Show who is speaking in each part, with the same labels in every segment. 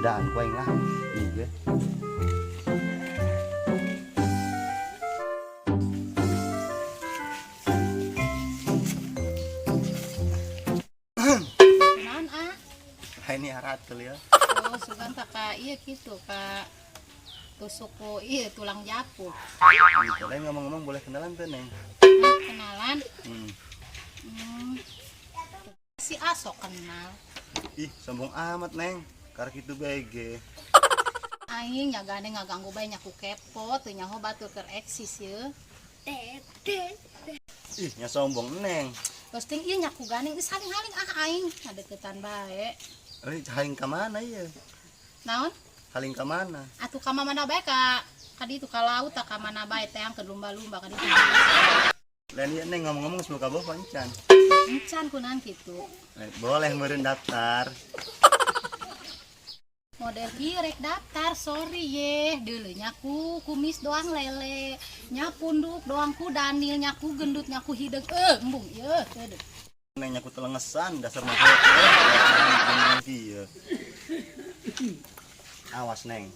Speaker 1: godaan kuaing lah. Iya.
Speaker 2: Naon ah?
Speaker 1: Ini harat kali ya.
Speaker 2: Oh, sugan tak ka iya gitu ka tusuk ko iya tulang japu.
Speaker 1: Gitu. Lain ngomong-ngomong boleh kenalan tuh neng.
Speaker 2: Nah, kenalan.
Speaker 1: Hmm.
Speaker 2: Hmm. Si Asok kenal.
Speaker 1: Ih sombong amat neng. Karek itu BG.
Speaker 2: Aing nyagane ngaganggu bae nyaku kepo teu nyaho batur keur eksis ye.
Speaker 1: Ih nya sombong neng.
Speaker 2: Terus ting ieu nyaku gane geus haling-haling aing ngadeukeutan bae.
Speaker 1: Haling ka mana ieu?
Speaker 2: Naon?
Speaker 1: Haling ka mana?
Speaker 2: Atuh ka mana bae ka ditu ka laut tak ka mana bae teh ke lumba-lumba ka ditu.
Speaker 1: Lain ieu neng ngomong-ngomong semoga bawa pancan.
Speaker 2: Encan kunaon kitu.
Speaker 1: Boleh meureun daftar.
Speaker 2: Model ieu rek daftar, sorry ye. Deuleu nyaku kumis doang lele. Nya punduk doang ku Daniel, nyaku gendut, nyaku hideung. Embung ieu teu.
Speaker 1: Neng nyaku telengesan dasar mah. Ieu. Awas neng.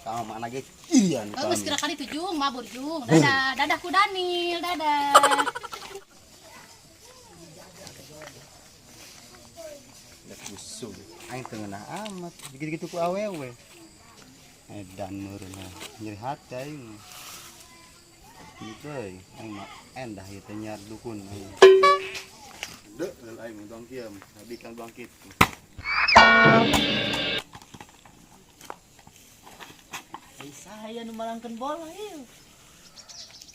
Speaker 1: Kamu mana ge? Iya nih.
Speaker 2: Geus kira kali tuh Jung, mabur Jung. Dadah, dadah ku Daniel, dadah.
Speaker 1: Lihat busuk. Aing teu ngeunah amat. Gitu-gitu ku awewe. Edan meureunna. Nyeri hati aing. Gitu euy. Aing mah endah ieu teh nyar dukun aing. Deu, aing dong kieu. Abi kan bangkit.
Speaker 3: Saya nu malangkeun bola ieu.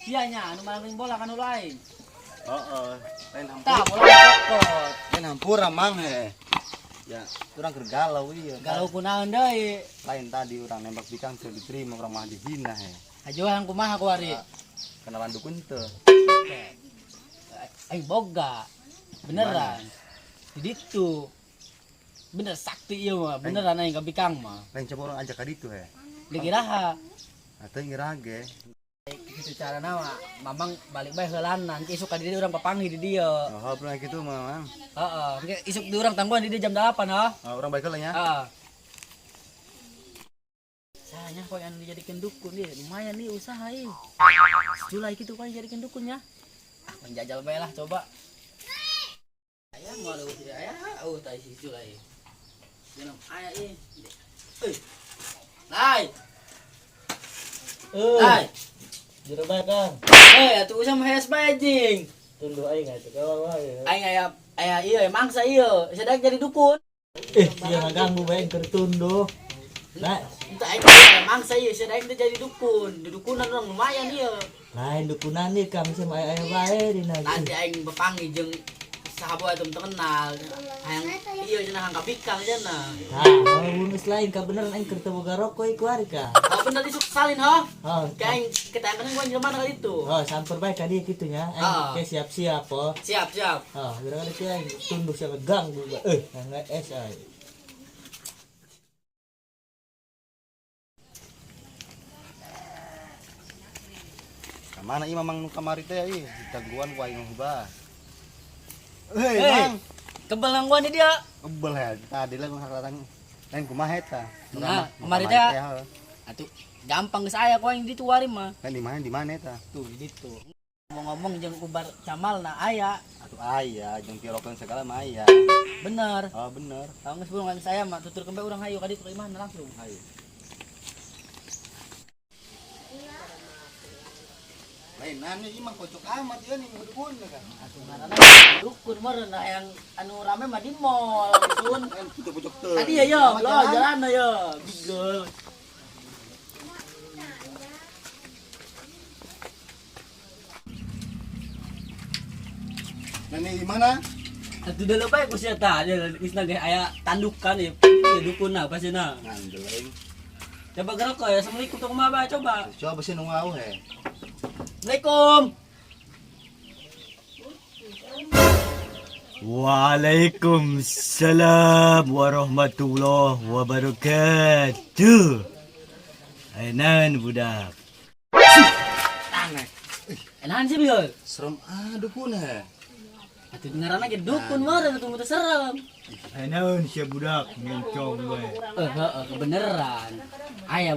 Speaker 3: Sia nya nu malangkeun bola kan lain.
Speaker 1: Heeh. Lain
Speaker 3: Tah
Speaker 1: hampur.
Speaker 3: bola kokot.
Speaker 1: Lain hampura mang he. Ya, urang keur galau ieu.
Speaker 3: Galau kunaon deui?
Speaker 1: Lain tadi urang nembak bikang teu diterima urang mah dihina he.
Speaker 3: Ajohan kumaha ku ari?
Speaker 1: Kenalan dukun teu.
Speaker 3: Aing boga. Beneran. Di ditu. Bener sakti ieu mah, beneran aing kabikang mah.
Speaker 1: Lain coba urang ajak ka ditu he.
Speaker 3: Dikiraha.
Speaker 1: Atuh ngirage.
Speaker 3: Kitu carana mah mamang balik bae heulan nanti isuk ka dieu urang papanggi di dieu.
Speaker 1: Oh, pernah gitu mang.
Speaker 3: Heeh, engke isuk di urang tangguhan di dieu jam 8 ha.
Speaker 1: Urang baik heula nya.
Speaker 3: Heeh. Saya kok anu dijadikan dukun dia, lumayan nih usaha ieu. Julai gitu kan dijadikan dukun ya. Ah, menjajal bae lah coba. Aya malu tidak aya, tadi si Julai. Jangan aya ieu. Lai. Lai.
Speaker 4: Jero bae Kang.
Speaker 3: Atuh usah mahes bae jing.
Speaker 4: Tunduh aing atuh kawan wae.
Speaker 3: Aing aya ieu mangsa ieu, sadak jadi dukun.
Speaker 4: Dia ngaganggu bae keur tunduh. Nah,
Speaker 3: Entah aing aya mangsa ieu, sadak jadi dukun. Di dukunan orang lumayan ieu.
Speaker 4: lain dukunan ieu Kang sim aya bae dina.
Speaker 3: Nanti aing bepangi jeung sahabat itu terkenal. Hayang ieu cenah angka bikang cenah.
Speaker 4: Tah, mun geus lain ka beneran aing keur teu boga rokok ieu kuari ka.
Speaker 3: Oh bener disuk salin ha.
Speaker 4: Oh,
Speaker 3: Kayak aing ketangan gua jelema ka ditu.
Speaker 4: oh samper bae ka dieu kitu nya. Aing ke siap-siap oh.
Speaker 3: Siap.
Speaker 4: Oh, beneran kieu aing tunduh sia ganggu. Nggak es ay.
Speaker 1: Ka mana ieu mamang nu kamari teh ieu? Gangguan ku aing hibah.
Speaker 3: Hei,
Speaker 1: Mang.
Speaker 3: kebal nang gua nih dia.
Speaker 1: Kebel he. Tadi lah ngakaratan. Lain kumaha eta?
Speaker 3: Nah, kamari teh. Atuh gampang geus aya ku aing ditu wari mah.
Speaker 1: Lain di mana eta?
Speaker 3: Tuh di ditu. Ngomong-ngomong jeung ubar camal na aya.
Speaker 1: Atuh aya jeung pirokeun segala mah aya.
Speaker 3: Bener.
Speaker 1: Oh bener.
Speaker 3: Tahu geus bulungan saya mah tutur kembe urang hayu ka ditu ka imahna langsung.
Speaker 1: Ayo. Lain nanya ieu mah kocok amat ieu nih dukun kan.
Speaker 3: Atuh ngaranna dukun meureun yang anu rame mah di mall sun.
Speaker 1: Kan pucuk-pucuk teu.
Speaker 3: Tadi ya yo, lo jalan ya, bigel.
Speaker 1: Nah ini gimana?
Speaker 3: Atuh deuleu bae ku sia tah, geus ge aya tandukan ya. Ya dukunna pasina.
Speaker 1: Ngandel aing.
Speaker 3: Coba gerak ya, assalamualaikum tong mah coba.
Speaker 1: Coba sih nu ngau he.
Speaker 3: Assalamualaikum.
Speaker 4: Waalaikumsalam warahmatullahi wabarakatuh. Enan budak.
Speaker 3: Tangan. Enahan sih bigel.
Speaker 1: Serem dukun he.
Speaker 3: Atuh dengaran aja dukun mah betul-betul serem.
Speaker 4: Naon sia budak ngencong we.
Speaker 3: Kebeneran. Aya